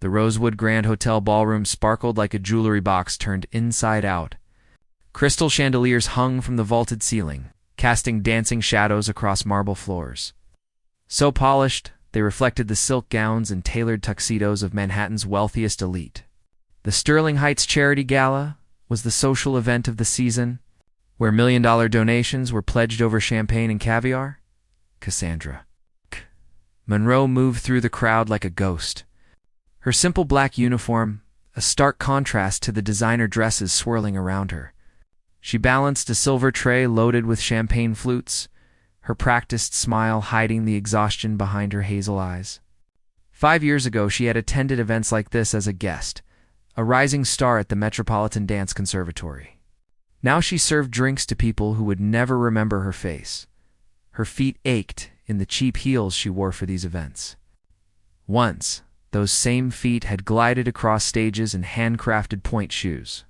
The Rosewood Grand Hotel ballroom sparkled like a jewelry box turned inside out. Crystal chandeliers hung from the vaulted ceiling, casting dancing shadows across marble floors. So polished, they reflected the silk gowns and tailored tuxedos of Manhattan's wealthiest elite. The Sterling Heights Charity Gala was the social event of the season, where million-dollar donations were pledged over champagne and caviar. Cassandra Monroe moved through the crowd like a ghost. Her simple black uniform, a stark contrast to the designer dresses swirling around her. She balanced a silver tray loaded with champagne flutes, her practiced smile hiding the exhaustion behind her hazel eyes. 5 years ago, she had attended events like this as a guest, a rising star at the Metropolitan Dance Conservatory. Now she served drinks to people who would never remember her face. Her feet ached in the cheap heels she wore for these events. Once, those same feet had glided across stages in handcrafted point shoes.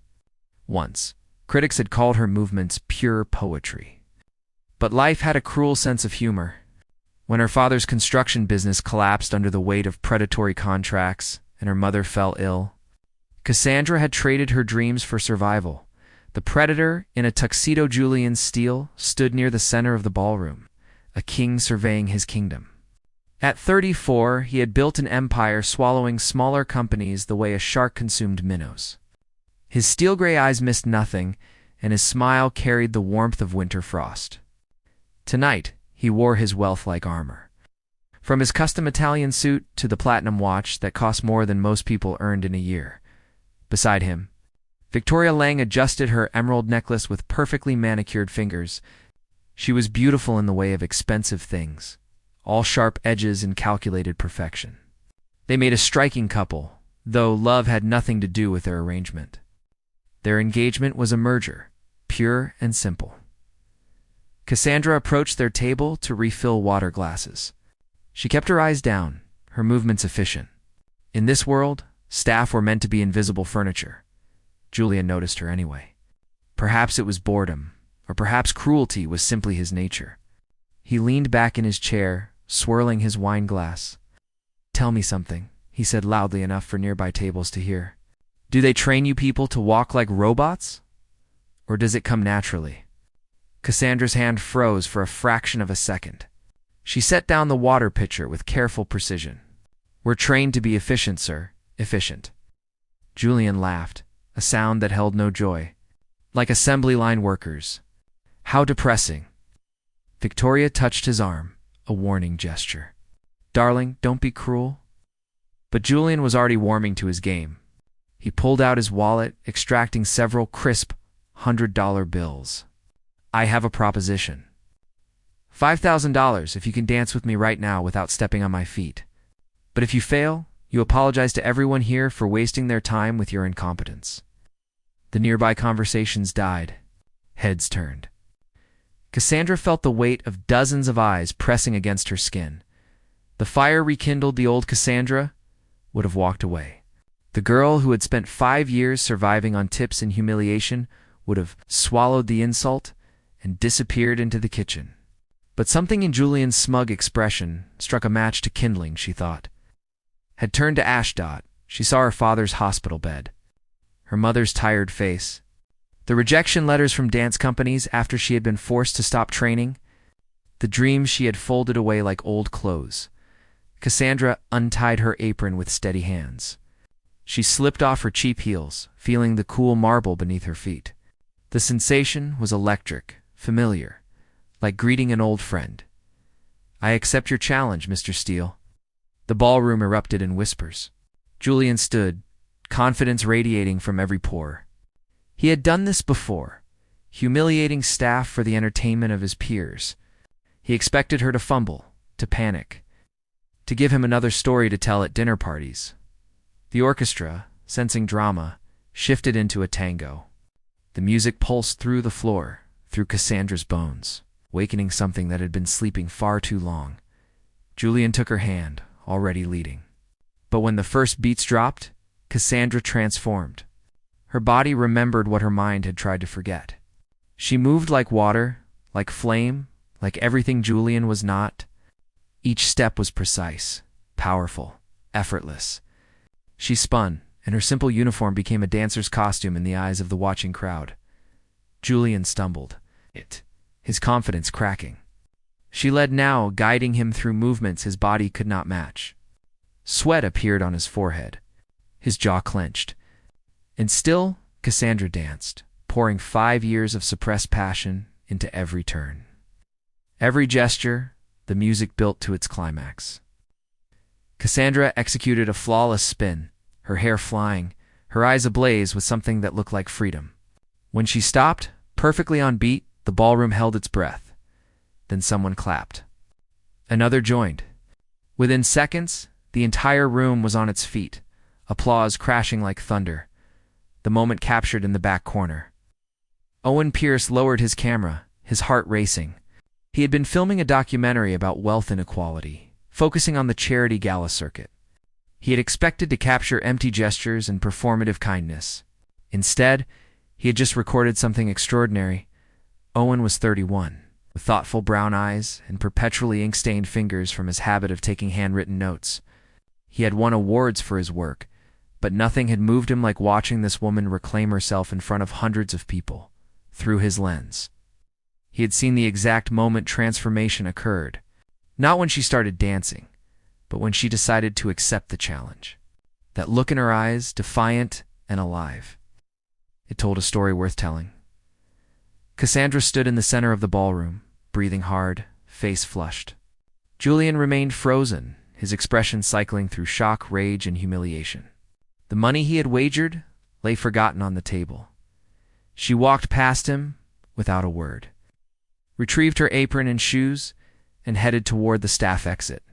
Once, critics had called her movements pure poetry. But life had a cruel sense of humor. When her father's construction business collapsed under the weight of predatory contracts and her mother fell ill, Cassandra had traded her dreams for survival. The predator, in a tuxedo Julian Steele, stood near the center of the ballroom, a king surveying his kingdom. At 34, he had built an empire swallowing smaller companies the way a shark consumed minnows. His steel-gray eyes missed nothing, and his smile carried the warmth of winter frost. Tonight, he wore his wealth like armor. From his custom Italian suit to the platinum watch that cost more than most people earned in a year. Beside him, Victoria Lang adjusted her emerald necklace with perfectly manicured fingers. She was beautiful in the way of expensive things, all sharp edges and calculated perfection. They made a striking couple, though love had nothing to do with their arrangement. Their engagement was a merger, pure and simple. Cassandra approached their table to refill water glasses. She kept her eyes down, her movements efficient. In this world, staff were meant to be invisible furniture. Julian noticed her anyway. Perhaps it was boredom, or perhaps cruelty was simply his nature. He leaned back in his chair, swirling his wine glass. "Tell me something," he said loudly enough for nearby tables to hear. "Do they train you people to walk like robots? Or does it come naturally?" Cassandra's hand froze for a fraction of a second. She set down the water pitcher with careful precision. "We're trained to be efficient, sir. Efficient." Julian laughed, a sound that held no joy. "Like assembly line workers. How depressing." Victoria touched his arm, a warning gesture. "Darling, don't be cruel." But Julian was already warming to his game. He pulled out his wallet, extracting several crisp $100 bills. "I have a proposition. $5,000 if you can dance with me right now without stepping on my feet. But if you fail, you apologize to everyone here for wasting their time with your incompetence." The nearby conversations died. Heads turned. Cassandra felt the weight of dozens of eyes pressing against her skin. The fire rekindled the old Cassandra would have walked away. The girl who had spent 5 years surviving on tips and humiliation would have swallowed the insult and disappeared into the kitchen. But something in Julian's smug expression struck a match to kindling, she thought. Had turned to Ashdod, she saw her father's hospital bed, her mother's tired face, the rejection letters from dance companies after she had been forced to stop training, the dreams she had folded away like old clothes. Cassandra untied her apron with steady hands. She slipped off her cheap heels, feeling the cool marble beneath her feet. The sensation was electric, familiar, like greeting an old friend. "I accept your challenge, Mr. Steele." The ballroom erupted in whispers. Julian stood, confidence radiating from every pore. He had done this before, humiliating staff for the entertainment of his peers. He expected her to fumble, to panic, to give him another story to tell at dinner parties. The orchestra, sensing drama, shifted into a tango. The music pulsed through the floor, through Cassandra's bones, wakening something that had been sleeping far too long. Julian took her hand, already leading. But when the first beats dropped, Cassandra transformed. Her body remembered what her mind had tried to forget. She moved like water, like flame, like everything Julian was not. Each step was precise, powerful, effortless. She spun, and her simple uniform became a dancer's costume in the eyes of the watching crowd. Julian stumbled, his confidence cracking. She led now, guiding him through movements his body could not match. Sweat appeared on his forehead. His jaw clenched. And still, Cassandra danced, pouring 5 years of suppressed passion into every turn. Every gesture, the music built to its climax. Cassandra executed a flawless spin, her hair flying, her eyes ablaze with something that looked like freedom. When she stopped, perfectly on beat, the ballroom held its breath. Then someone clapped. Another joined. Within seconds, the entire room was on its feet, applause crashing like thunder. The moment captured in the back corner. Owen Pierce lowered his camera, his heart racing. He had been filming a documentary about wealth inequality, focusing on the charity gala circuit. He had expected to capture empty gestures and performative kindness. Instead, he had just recorded something extraordinary. Owen was 31, with thoughtful brown eyes and perpetually ink-stained fingers from his habit of taking handwritten notes. He had won awards for his work, but nothing had moved him like watching this woman reclaim herself in front of hundreds of people, through his lens. He had seen the exact moment transformation occurred, not when she started dancing, but when she decided to accept the challenge. That look in her eyes, defiant and alive. It told a story worth telling. Cassandra stood in the center of the ballroom, breathing hard, face flushed. Julian remained frozen, his expression cycling through shock, rage, and humiliation. The money he had wagered lay forgotten on the table. She walked past him without a word, retrieved her apron and shoes, and headed toward the staff exit.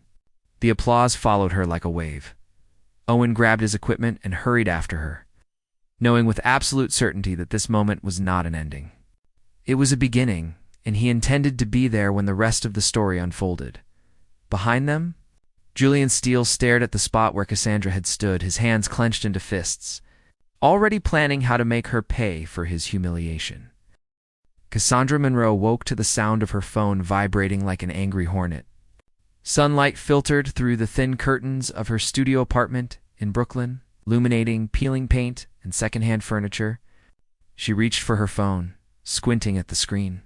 The applause followed her like a wave. Owen grabbed his equipment and hurried after her, knowing with absolute certainty that this moment was not an ending. It was a beginning, and he intended to be there when the rest of the story unfolded. Behind them, Julian Steele stared at the spot where Cassandra had stood, his hands clenched into fists, already planning how to make her pay for his humiliation. Cassandra Monroe woke to the sound of her phone vibrating like an angry hornet. Sunlight filtered through the thin curtains of her studio apartment in Brooklyn, illuminating peeling paint and secondhand furniture. She reached for her phone, squinting at the screen.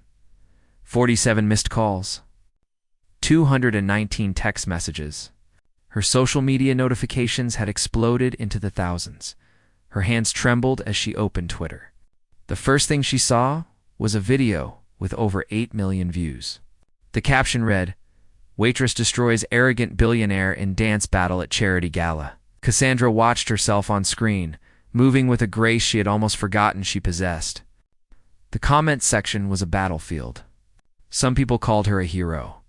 47 missed calls. 219 text messages. Her social media notifications had exploded into the thousands. Her hands trembled as she opened Twitter. The first thing she saw was a video with over 8 million views. The caption read, "Waitress destroys arrogant billionaire in dance battle at charity gala." Cassandra watched herself on screen, moving with a grace she had almost forgotten she possessed. The comment section was a battlefield. Some people called her a hero.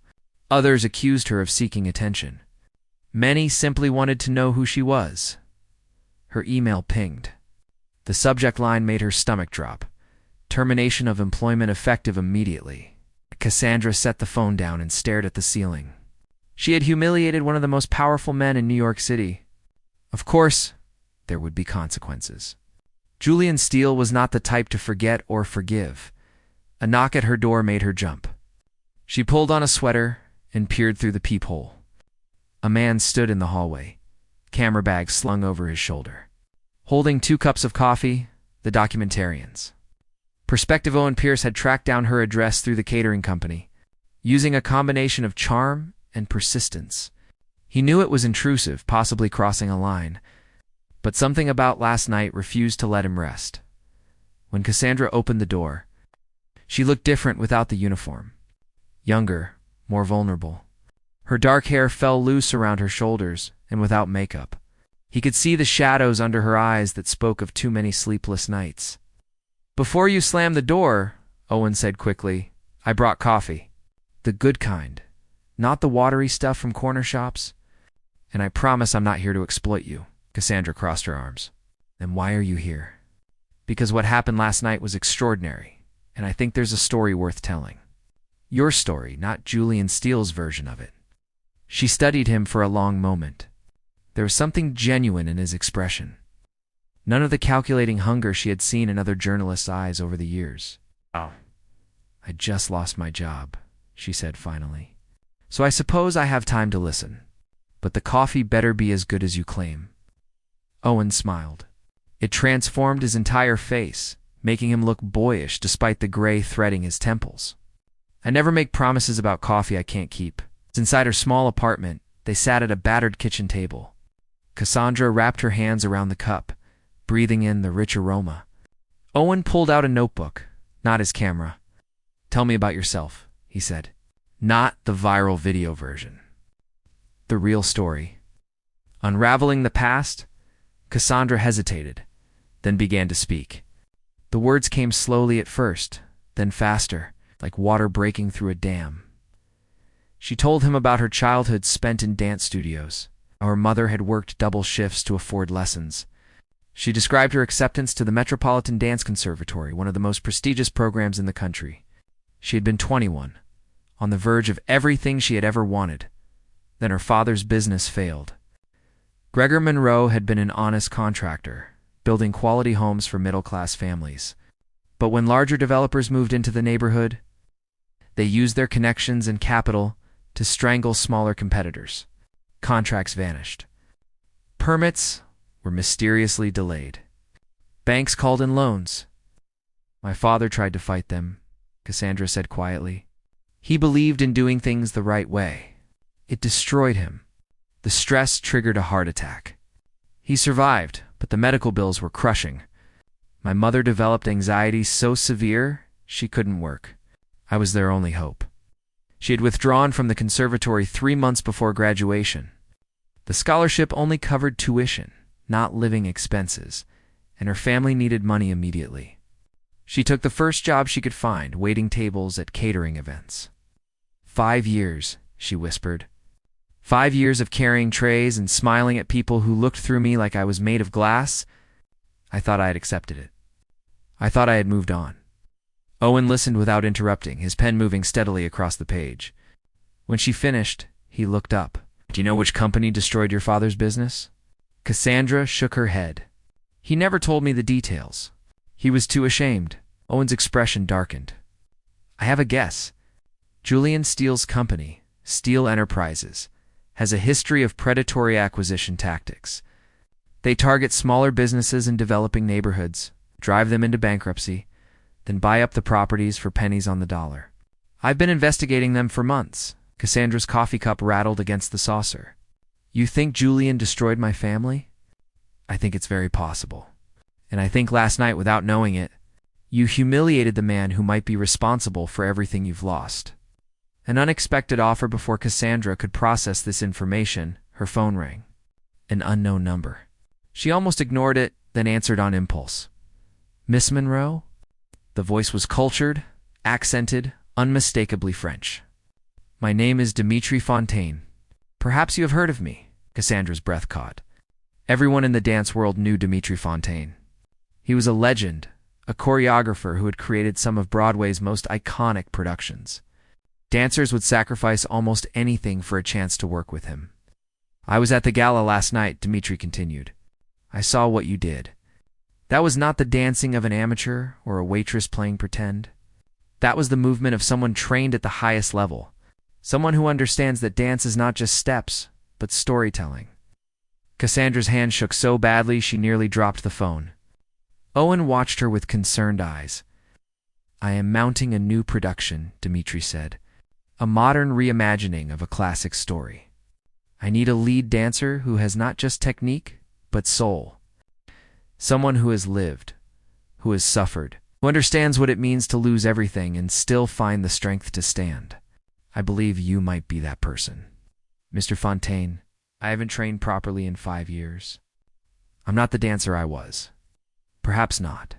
Others accused her of seeking attention. Many simply wanted to know who she was. Her email pinged. The subject line made her stomach drop. Termination of employment effective immediately. Cassandra set the phone down and stared at the ceiling. She had humiliated one of the most powerful men in New York City. Of course, there would be consequences. Julian Steele was not the type to forget or forgive. A knock at her door made her jump. She pulled on a sweater and peered through the peephole. A man stood in the hallway, camera bag slung over his shoulder. Holding 2 cups of coffee, the documentarians. Prospective Owen Pierce had tracked down her address through the catering company, using a combination of charm and persistence. He knew it was intrusive, possibly crossing a line, but something about last night refused to let him rest. When Cassandra opened the door, she looked different without the uniform. Younger, more vulnerable. Her dark hair fell loose around her shoulders and without makeup. He could see the shadows under her eyes that spoke of too many sleepless nights. "Before you slam the door," Owen said quickly, "I brought coffee. The good kind, not the watery stuff from corner shops. And I promise I'm not here to exploit you." Cassandra crossed her arms. "Then why are you here?" "Because what happened last night was extraordinary, and I think there's a story worth telling. Your story, not Julian Steele's version of it." She studied him for a long moment. There was something genuine in his expression. None of the calculating hunger she had seen in other journalists' eyes over the years. "Oh, I just lost my job," she said finally. "So I suppose I have time to listen. But the coffee better be as good as you claim." Owen smiled. It transformed his entire face, making him look boyish despite the gray threading his temples. I never make promises about coffee I can't keep. Inside her small apartment, they sat at a battered kitchen table. Cassandra wrapped her hands around the cup, breathing in the rich aroma. Owen pulled out a notebook, not his camera. "Tell me about yourself," he said. "Not the viral video version. The real story." Unraveling the past, Cassandra hesitated, then began to speak. The words came slowly at first, then faster, like water breaking through a dam. She told him about her childhood spent in dance studios, how her mother had worked double shifts to afford lessons. She described her acceptance to the Metropolitan Dance Conservatory, one of the most prestigious programs in the country. She had been 21, on the verge of everything she had ever wanted. Then her father's business failed. Gregor Monroe had been an honest contractor, building quality homes for middle-class families. But when larger developers moved into the neighborhood, they used their connections and capital to strangle smaller competitors. Contracts vanished. Permits were mysteriously delayed. Banks called in loans. "My father tried to fight them," Cassandra said quietly. "He believed in doing things the right way. It destroyed him. The stress triggered a heart attack. He survived, but the medical bills were crushing. My mother developed anxiety so severe she couldn't work. I was their only hope." She had withdrawn from the conservatory 3 months before graduation. The scholarship only covered tuition, not living expenses, and her family needed money immediately. She took the first job she could find, waiting tables at catering events. 5 years, she whispered. 5 years of carrying trays and smiling at people who looked through me like I was made of glass. I thought I had accepted it. I thought I had moved on. Owen listened without interrupting, his pen moving steadily across the page. When she finished, he looked up. "Do you know which company destroyed your father's business?" Cassandra shook her head. "He never told me the details. He was too ashamed." Owen's expression darkened. "I have a guess. Julian Steele's company, Steele Enterprises, has a history of predatory acquisition tactics. They target smaller businesses in developing neighborhoods, drive them into bankruptcy, then buy up the properties for pennies on the dollar. I've been investigating them for months." Cassandra's coffee cup rattled against the saucer. "You think Julian destroyed my family?" "I think it's very possible. And I think last night, without knowing it, you humiliated the man who might be responsible for everything you've lost." An unexpected offer before Cassandra could process this information, her phone rang. An unknown number. She almost ignored it, then answered on impulse. "Miss Monroe?" The voice was cultured, accented, unmistakably French. "My name is Dimitri Fontaine. Perhaps you have heard of me." Cassandra's breath caught. Everyone in the dance world knew Dimitri Fontaine. He was a legend, a choreographer who had created some of Broadway's most iconic productions. Dancers would sacrifice almost anything for a chance to work with him. "I was at the gala last night," Dimitri continued. "I saw what you did. That was not the dancing of an amateur or a waitress playing pretend. That was the movement of someone trained at the highest level, someone who understands that dance is not just steps, but storytelling." Cassandra's hand shook so badly she nearly dropped the phone. Owen watched her with concerned eyes. "I am mounting a new production," Dimitri said. "A modern reimagining of a classic story. I need a lead dancer who has not just technique, but soul. Someone who has lived, who has suffered, who understands what it means to lose everything and still find the strength to stand. I believe you might be that person. Mr. Fontaine, I haven't trained properly in 5 years. I'm not the dancer I was. Perhaps not.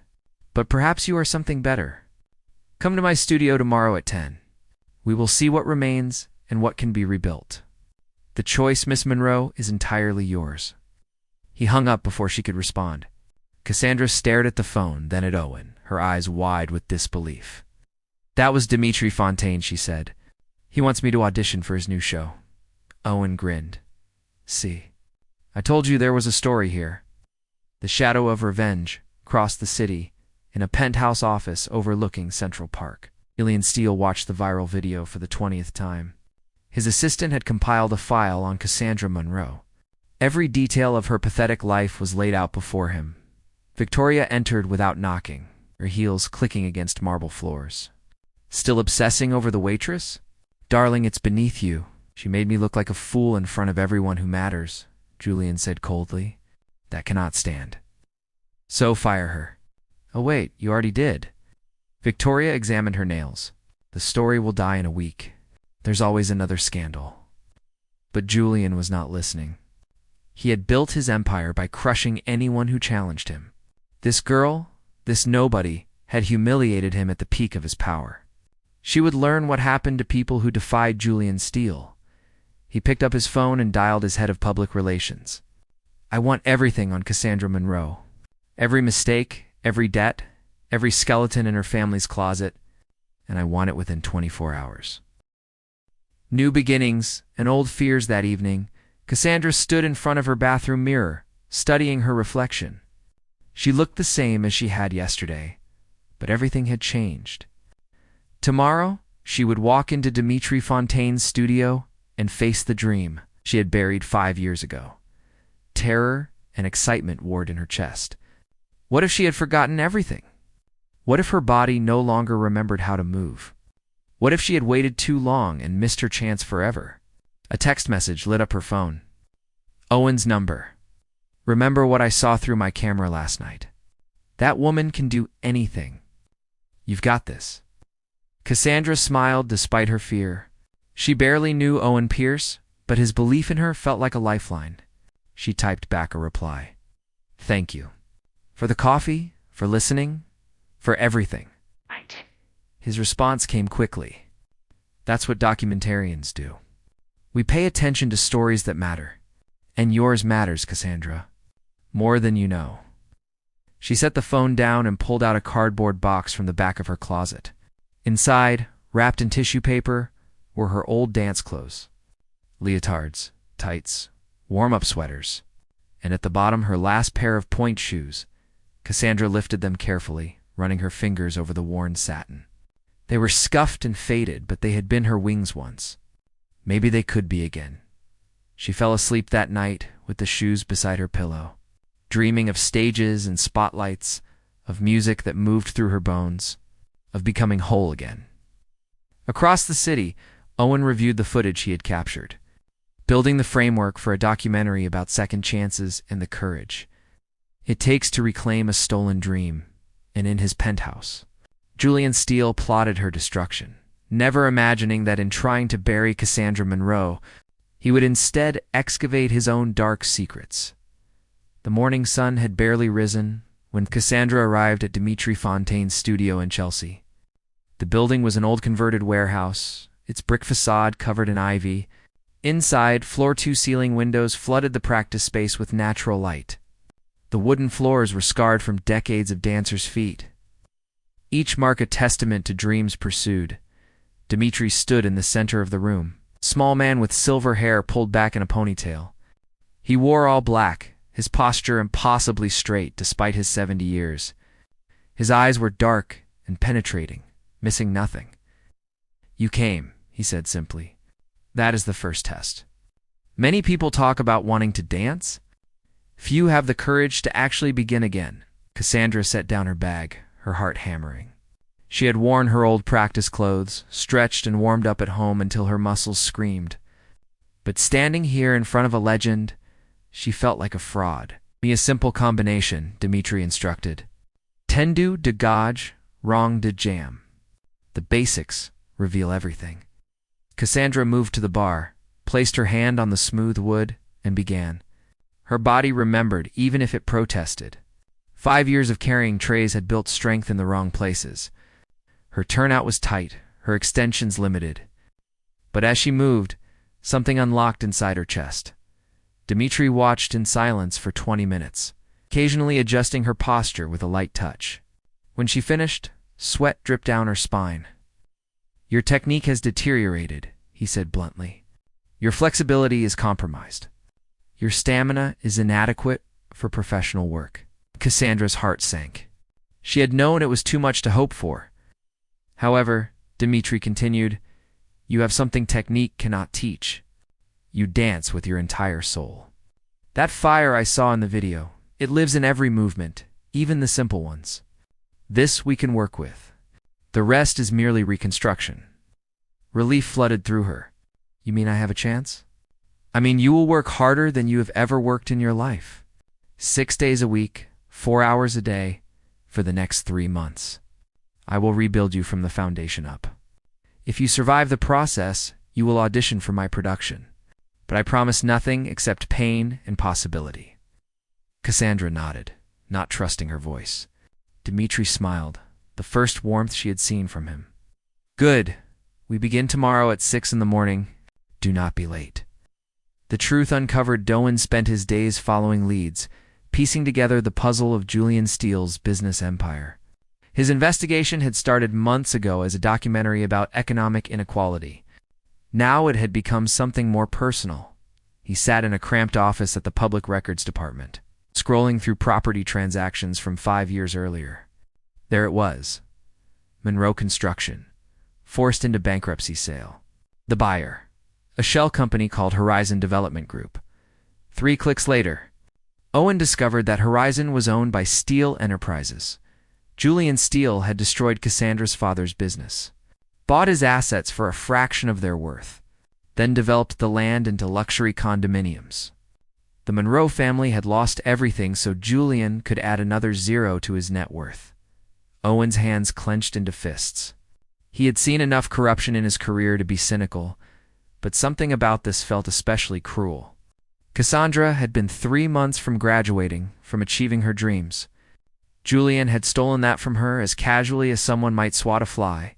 But perhaps you are something better. Come to my studio tomorrow at 10. We will see what remains and what can be rebuilt. The choice, Miss Monroe, is entirely yours." He hung up before she could respond. Cassandra stared at the phone, then at Owen, her eyes wide with disbelief. "That was Dimitri Fontaine," she said. "He wants me to audition for his new show." Owen grinned. "See, I told you there was a story here." The shadow of revenge crossed the city in a penthouse office overlooking Central Park. Julian Steele watched the viral video for the 20th time. His assistant had compiled a file on Cassandra Monroe. Every detail of her pathetic life was laid out before him. Victoria entered without knocking, her heels clicking against marble floors. "Still obsessing over the waitress? Darling, it's beneath you. She made me look like a fool in front of everyone who matters," Julian said coldly. "That cannot stand. So fire her." "Oh wait, you already did." Victoria examined her nails. "The story will die in a week. There's always another scandal." But Julian was not listening. He had built his empire by crushing anyone who challenged him. This girl, this nobody, had humiliated him at the peak of his power. She would learn what happened to people who defied Julian Steele. He picked up his phone and dialed his head of public relations. "I want everything on Cassandra Monroe. Every mistake, every debt, every skeleton in her family's closet, and I want it within 24 hours." New beginnings and old fears that evening, Cassandra stood in front of her bathroom mirror, studying her reflection. She looked the same as she had yesterday, but everything had changed. Tomorrow, she would walk into Dimitri Fontaine's studio and face the dream she had buried 5 years ago. Terror and excitement warred in her chest. What if she had forgotten everything? What if her body no longer remembered how to move? What if she had waited too long and missed her chance forever? A text message lit up her phone. Owen's number. "Remember what I saw through my camera last night. That woman can do anything. You've got this." Cassandra smiled despite her fear. She barely knew Owen Pierce, but his belief in her felt like a lifeline. She typed back a reply. "Thank you. For the coffee, for listening, for everything." His response came quickly. "That's what documentarians do. We pay attention to stories that matter. And yours matters, Cassandra. More than you know." She set the phone down and pulled out a cardboard box from the back of her closet. Inside, wrapped in tissue paper, were her old dance clothes. Leotards, tights, warm-up sweaters, and at the bottom her last pair of point shoes. Cassandra lifted them carefully, running her fingers over the worn satin. They were scuffed and faded, but they had been her wings once. Maybe they could be again. She fell asleep that night with the shoes beside her pillow, dreaming of stages and spotlights, of music that moved through her bones, of becoming whole again. Across the city, Owen reviewed the footage he had captured, building the framework for a documentary about second chances and the courage it takes to reclaim a stolen dream. And in his penthouse, Julian Steele plotted her destruction, never imagining that in trying to bury Cassandra Monroe, he would instead excavate his own dark secrets. The morning sun had barely risen when Cassandra arrived at Dimitri Fontaine's studio in Chelsea. The building was an old converted warehouse, its brick facade covered in ivy. Inside, floor-to-ceiling windows flooded the practice space with natural light. The wooden floors were scarred from decades of dancers' feet, each mark a testament to dreams pursued. Dimitri stood in the center of the room, a small man with silver hair pulled back in a ponytail. He wore all black, his posture impossibly straight despite his 70 years. His eyes were dark and penetrating, missing nothing. "You came," he said simply. "That is the first test. Many people talk about wanting to dance. Few have the courage to actually begin again." Cassandra set down her bag, her heart hammering. She had worn her old practice clothes, stretched and warmed up at home until her muscles screamed. But standing here in front of a legend, she felt like a fraud. "Me a simple combination," Dimitri instructed. "Tendu de gauge, rong de jam. The basics reveal everything." Cassandra moved to the bar, placed her hand on the smooth wood, and began. Her body remembered, even if it protested. 5 years of carrying trays had built strength in the wrong places. Her turnout was tight, her extensions limited. But as she moved, something unlocked inside her chest. Dimitri watched in silence for 20 minutes, occasionally adjusting her posture with a light touch. When she finished, sweat dripped down her spine. "Your technique has deteriorated," he said bluntly. "Your flexibility is compromised. Your stamina is inadequate for professional work." Cassandra's heart sank. She had known it was too much to hope for. However, Dimitri continued, "You have something technique cannot teach. You dance with your entire soul." That fire I saw in the video, it lives in every movement, even the simple ones. This we can work with. The rest is merely reconstruction. Relief flooded through her. You mean I have a chance? I mean, you will work harder than you have ever worked in your life. 6 days a week, 4 hours a day, for the next 3 months. I will rebuild you from the foundation up. If you survive the process, you will audition for my production. But I promise nothing except pain and possibility. Cassandra nodded, not trusting her voice. Dmitri smiled, the first warmth she had seen from him. Good. We begin tomorrow at 6 in the morning. Do not be late. The truth uncovered. Owen spent his days following leads, piecing together the puzzle of Julian Steele's business empire. His investigation had started months ago as a documentary about economic inequality. Now it had become something more personal. He sat in a cramped office at the Public Records Department, scrolling through property transactions from 5 years earlier. There it was. Monroe Construction, forced into bankruptcy sale. The buyer, a shell company called Horizon Development Group. 3 clicks later, Owen discovered that Horizon was owned by Steele Enterprises. Julian Steele had destroyed Cassandra's father's business, bought his assets for a fraction of their worth, then developed the land into luxury condominiums. The Monroe family had lost everything so Julian could add another 0 to his net worth. Owen's hands clenched into fists. He had seen enough corruption in his career to be cynical, but something about this felt especially cruel. Cassandra had been 3 months from graduating, from achieving her dreams. Julian had stolen that from her as casually as someone might swat a fly.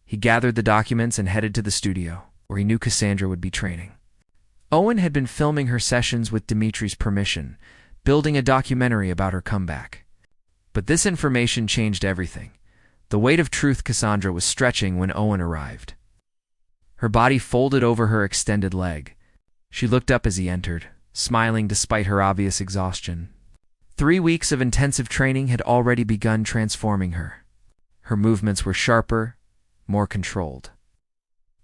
He gathered the documents and headed to the studio, where he knew Cassandra would be training. Owen had been filming her sessions with Dimitri's permission, building a documentary about her comeback. But this information changed everything. The weight of truth Cassandra was stretching when Owen arrived. Her body folded over her extended leg. She looked up as he entered, smiling despite her obvious exhaustion. 3 weeks of intensive training had already begun transforming her. Her movements were sharper, more controlled.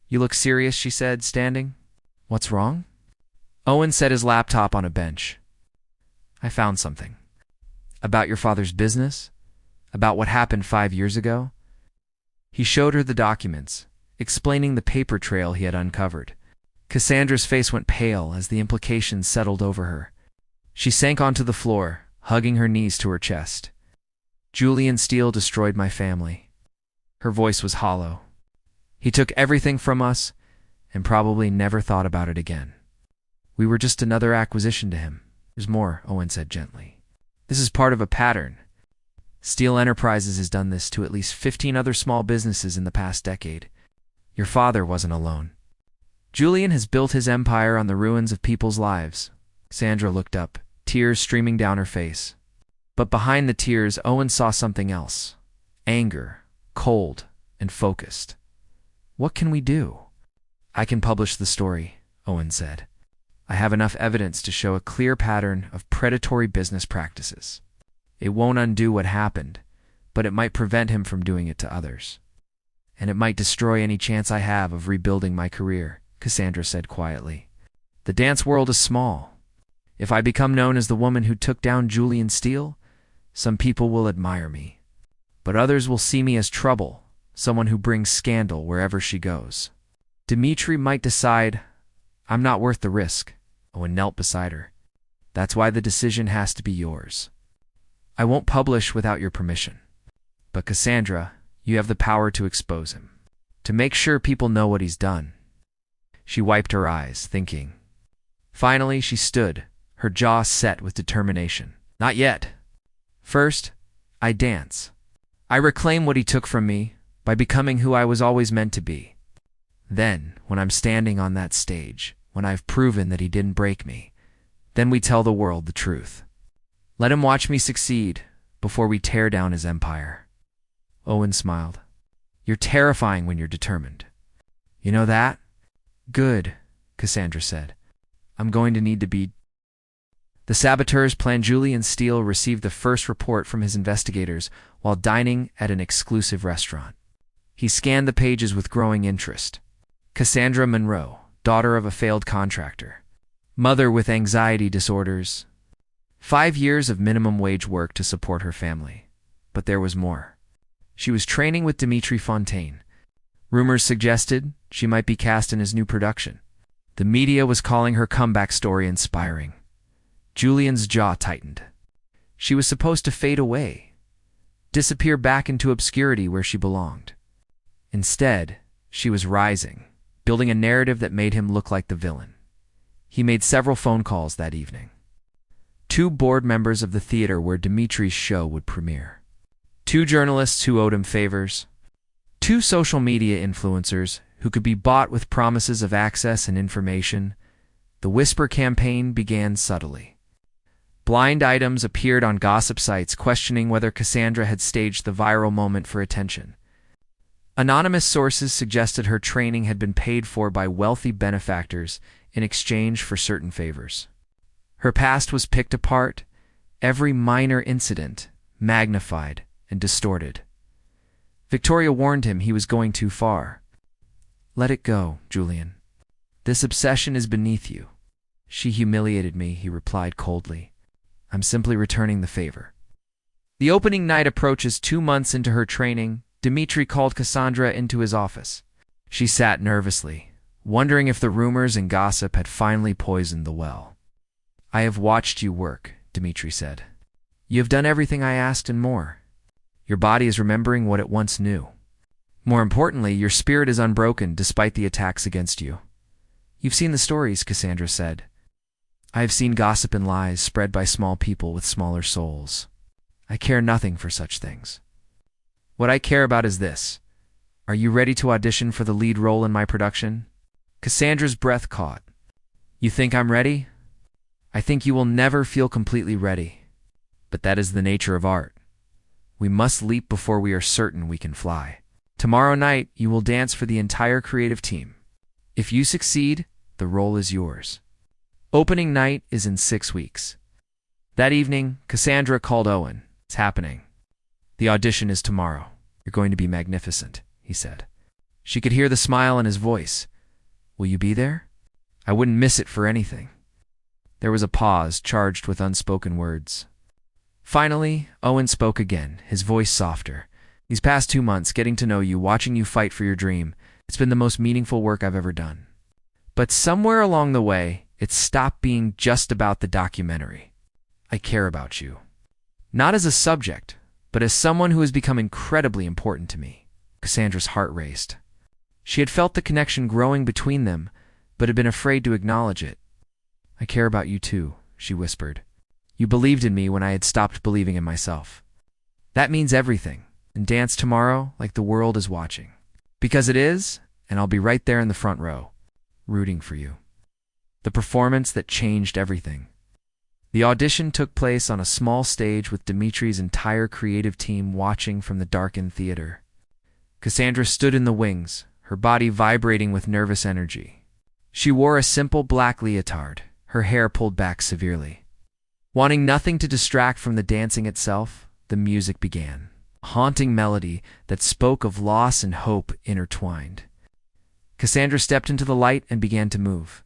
You look serious, she said, standing. What's wrong? Owen set his laptop on a bench. I found something. About your father's business? About what happened 5 years ago? He showed her the documents, explaining the paper trail he had uncovered. Cassandra's face went pale as the implications settled over her. She sank onto the floor, hugging her knees to her chest. Julian Steele destroyed my family. Her voice was hollow. He took everything from us and probably never thought about it again. We were just another acquisition to him. There's more, Owen said gently. This is part of a pattern. Steele Enterprises has done this to at least 15 other small businesses in the past decade. Your father wasn't alone. Julian has built his empire on the ruins of people's lives. Sandra looked up, tears streaming down her face. But behind the tears, Owen saw something else. Anger, cold, and focused. What can we do? I can publish the story, Owen said. I have enough evidence to show a clear pattern of predatory business practices. It won't undo what happened, but it might prevent him from doing it to others. And it might destroy any chance I have of rebuilding my career, Cassandra said quietly. The dance world is small. If I become known as the woman who took down Julian Steele, some people will admire me. But others will see me as trouble, someone who brings scandal wherever she goes. Dmitri might decide, I'm not worth the risk. Owen knelt beside her. That's why the decision has to be yours. I won't publish without your permission. But Cassandra, you have the power to expose him, to make sure people know what he's done. She wiped her eyes, thinking. Finally, she stood, her jaw set with determination. Not yet. First, I dance. I reclaim what he took from me by becoming who I was always meant to be. Then, when I'm standing on that stage, when I've proven that he didn't break me, then we tell the world the truth. Let him watch me succeed before we tear down his empire. Owen smiled. You're terrifying when you're determined. You know that? Good, Cassandra said. I'm going to need to be... The saboteurs planned. Julian Steele received the first report from his investigators while dining at an exclusive restaurant. He scanned the pages with growing interest. Cassandra Monroe, daughter of a failed contractor. mother with anxiety disorders. 5 years of minimum wage work to support her family. But there was more. She was training with Dimitri Fontaine. Rumors suggested she might be cast in his new production. The media was calling her comeback story inspiring. Julian's jaw tightened. She was supposed to fade away, disappear back into obscurity where she belonged. Instead, she was rising, building a narrative that made him look like the villain. He made several phone calls that evening. 2 board members of the theater where Dimitri's show would premiere. 2 journalists who owed him favors. 2 social media influencers who could be bought with promises of access and information. The whisper campaign began subtly. Blind items appeared on gossip sites questioning whether Cassandra had staged the viral moment for attention. Anonymous sources suggested her training had been paid for by wealthy benefactors in exchange for certain favors. Her past was picked apart, every minor incident magnified and distorted. Victoria warned him he was going too far. "Let it go, Julian. This obsession is beneath you." "She humiliated me," he replied coldly. "I'm simply returning the favor." The opening night approaches 2 months into her training. Dimitri called Cassandra into his office. She sat nervously, wondering if the rumors and gossip had finally poisoned the well. "I have watched you work," Dimitri said. "You have done everything I asked and more. Your body is remembering what it once knew. More importantly, your spirit is unbroken despite the attacks against you." "You've seen the stories," Cassandra said. "I have seen gossip and lies spread by small people with smaller souls. I care nothing for such things. What I care about is this. Are you ready to audition for the lead role in my production?" Cassandra's breath caught. "You think I'm ready?" "I think you will never feel completely ready. But that is the nature of art. We must leap before we are certain we can fly. Tomorrow night, you will dance for the entire creative team. If you succeed, the role is yours. Opening night is in 6 weeks." That evening, Cassandra called Owen. "It's happening. The audition is tomorrow. You're going to be magnificent," he said. She could hear the smile in his voice. "Will you be there?" "I wouldn't miss it for anything." There was a pause charged with unspoken words. Finally, Owen spoke again, his voice softer. "These past 2 months, getting to know you, watching you fight for your dream, it's been the most meaningful work I've ever done. But somewhere along the way, it stopped being just about the documentary. I care about you. Not as a subject, but as someone who has become incredibly important to me." Cassandra's heart raced. She had felt the connection growing between them, but had been afraid to acknowledge it. "I care about you too," she whispered. "You believed in me when I had stopped believing in myself. That means everything, and dance tomorrow like the world is watching. Because it is, and I'll be right there in the front row, rooting for you." The performance that changed everything. The audition took place on a small stage with Dimitri's entire creative team watching from the darkened theater. Cassandra stood in the wings, her body vibrating with nervous energy. She wore a simple black leotard, her hair pulled back severely. Wanting nothing to distract from the dancing itself, the music began, a haunting melody that spoke of loss and hope intertwined. Cassandra stepped into the light and began to move.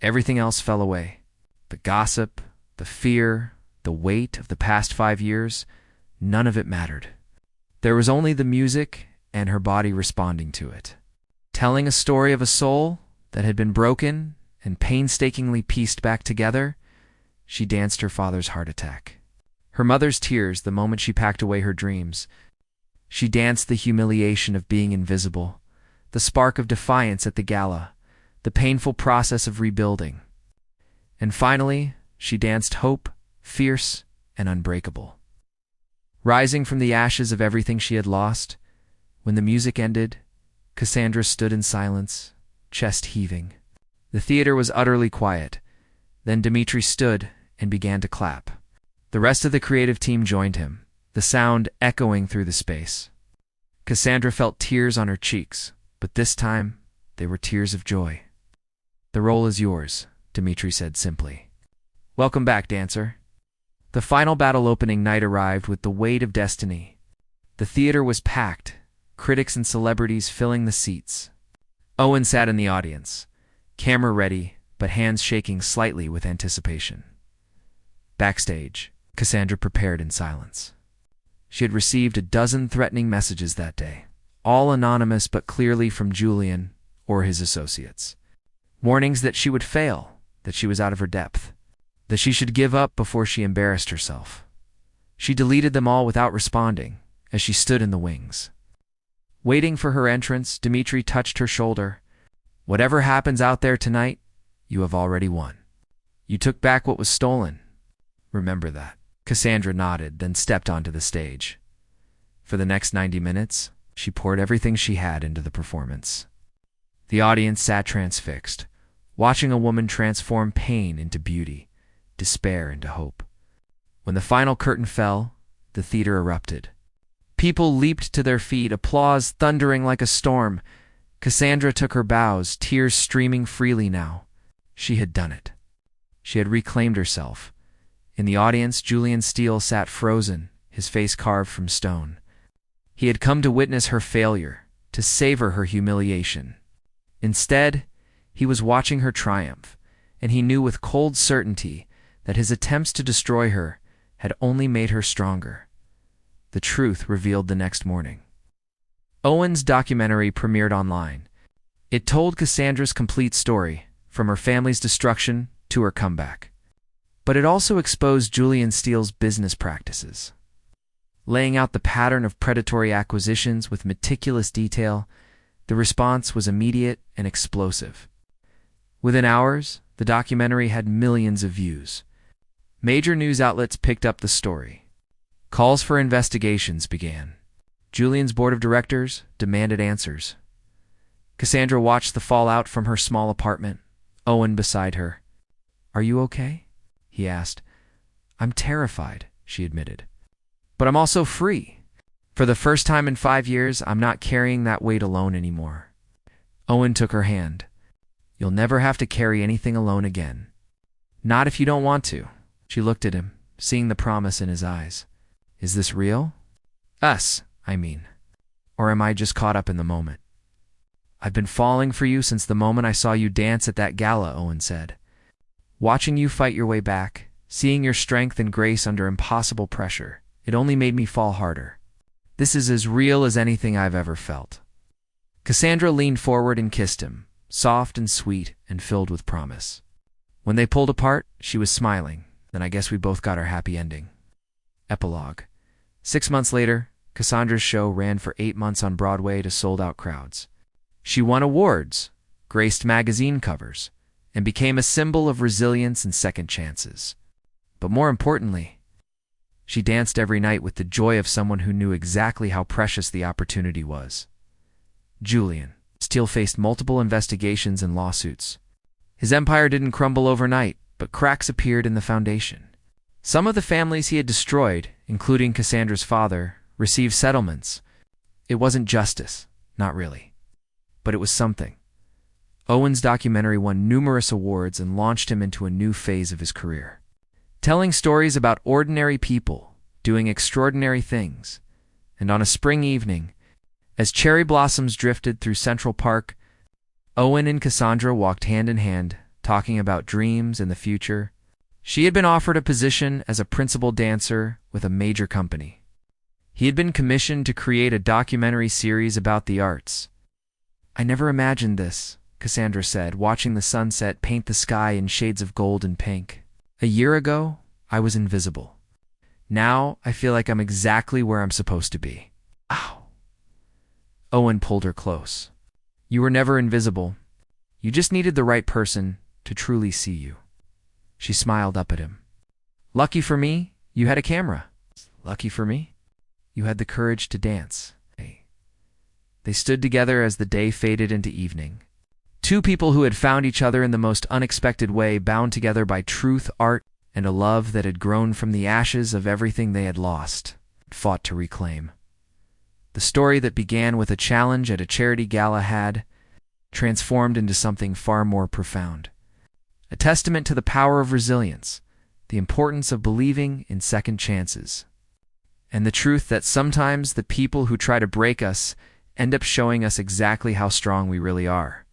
Everything else fell away. The gossip, the fear, the weight of the past 5 years, none of it mattered. There was only the music and her body responding to it, telling a story of a soul that had been broken and painstakingly pieced back together. She danced her father's heart attack, her mother's tears the moment she packed away her dreams. She danced the humiliation of being invisible, the spark of defiance at the gala, the painful process of rebuilding. And finally, she danced hope, fierce and unbreakable. Rising from the ashes of everything she had lost, when the music ended, Cassandra stood in silence, chest heaving. The theater was utterly quiet. Then Dimitri stood and began to clap. The rest of the creative team joined him, the sound echoing through the space. Cassandra felt tears on her cheeks, but this time they were tears of joy. "The role is yours," Dimitri said simply. "Welcome back, dancer." The final battle opening night arrived with the weight of destiny. The theater was packed, critics and celebrities filling the seats. Owen sat in the audience, camera ready, but hands shaking slightly with anticipation. Backstage, Cassandra prepared in silence. She had received a dozen threatening messages that day, all anonymous but clearly from Julian or his associates. Warnings that she would fail, that she was out of her depth, that she should give up before she embarrassed herself. She deleted them all without responding, as she stood in the wings. Waiting for her entrance, Dmitri touched her shoulder. "Whatever happens out there tonight, you have already won. You took back what was stolen. Remember that." Cassandra nodded, then stepped onto the stage. For the next 90 minutes, she poured everything she had into the performance. The audience sat transfixed, watching a woman transform pain into beauty, despair into hope. When the final curtain fell, the theater erupted. People leaped to their feet, applause thundering like a storm. Cassandra took her bows, tears streaming freely now. She had done it. She had reclaimed herself. In the audience, Julian Steele sat frozen, his face carved from stone. He had come to witness her failure, to savor her humiliation. Instead, he was watching her triumph, and he knew with cold certainty that his attempts to destroy her had only made her stronger. The truth revealed the next morning. Owen's documentary premiered online. It told Cassandra's complete story, from her family's destruction to her comeback. But it also exposed Julian Steele's business practices. Laying out the pattern of predatory acquisitions with meticulous detail, the response was immediate and explosive. Within hours, the documentary had millions of views. Major news outlets picked up the story. Calls for investigations began. Julian's board of directors demanded answers. Cassandra watched the fallout from her small apartment, Owen beside her. "Are you okay?" he asked. "I'm terrified," she admitted. "But I'm also free. For the first time in 5 years, I'm not carrying that weight alone anymore." Owen took her hand. "You'll never have to carry anything alone again. Not if you don't want to." She looked at him, seeing the promise in his eyes. "Is this real? Us, I mean. Or am I just caught up in the moment?" "I've been falling for you since the moment I saw you dance at that gala," Owen said. "Watching you fight your way back, seeing your strength and grace under impossible pressure, it only made me fall harder. This is as real as anything I've ever felt." Cassandra leaned forward and kissed him, soft and sweet and filled with promise. When they pulled apart, she was smiling. "Then I guess we both got our happy ending." Epilogue. 6 months later, Cassandra's show ran for 8 months on Broadway to sold-out crowds. She won awards, graced magazine covers, and became a symbol of resilience and second chances. But more importantly, she danced every night with the joy of someone who knew exactly how precious the opportunity was. Julian Steele faced multiple investigations and lawsuits. His empire didn't crumble overnight, but cracks appeared in the foundation. Some of the families he had destroyed, including Cassandra's father, received settlements. It wasn't justice, not really. But it was something. Owen's documentary won numerous awards and launched him into a new phase of his career. Telling stories about ordinary people doing extraordinary things. And on a spring evening, as cherry blossoms drifted through Central Park, Owen and Cassandra walked hand in hand, talking about dreams and the future. She had been offered a position as a principal dancer with a major company. He had been commissioned to create a documentary series about the arts. "I never imagined this," Cassandra said, watching the sunset paint the sky in shades of gold and pink. "A year ago, I was invisible. Now, I feel like I'm exactly where I'm supposed to be." Ow. Owen pulled her close. "You were never invisible. You just needed the right person to truly see you." She smiled up at him. "Lucky for me, you had a camera. Lucky for me, you had the courage to dance." They stood together as the day faded into evening. Two people who had found each other in the most unexpected way, bound together by truth, art, and a love that had grown from the ashes of everything they had lost, fought to reclaim. The story that began with a challenge at a charity gala had transformed into something far more profound. A testament to the power of resilience, the importance of believing in second chances, and the truth that sometimes the people who try to break us end up showing us exactly how strong we really are.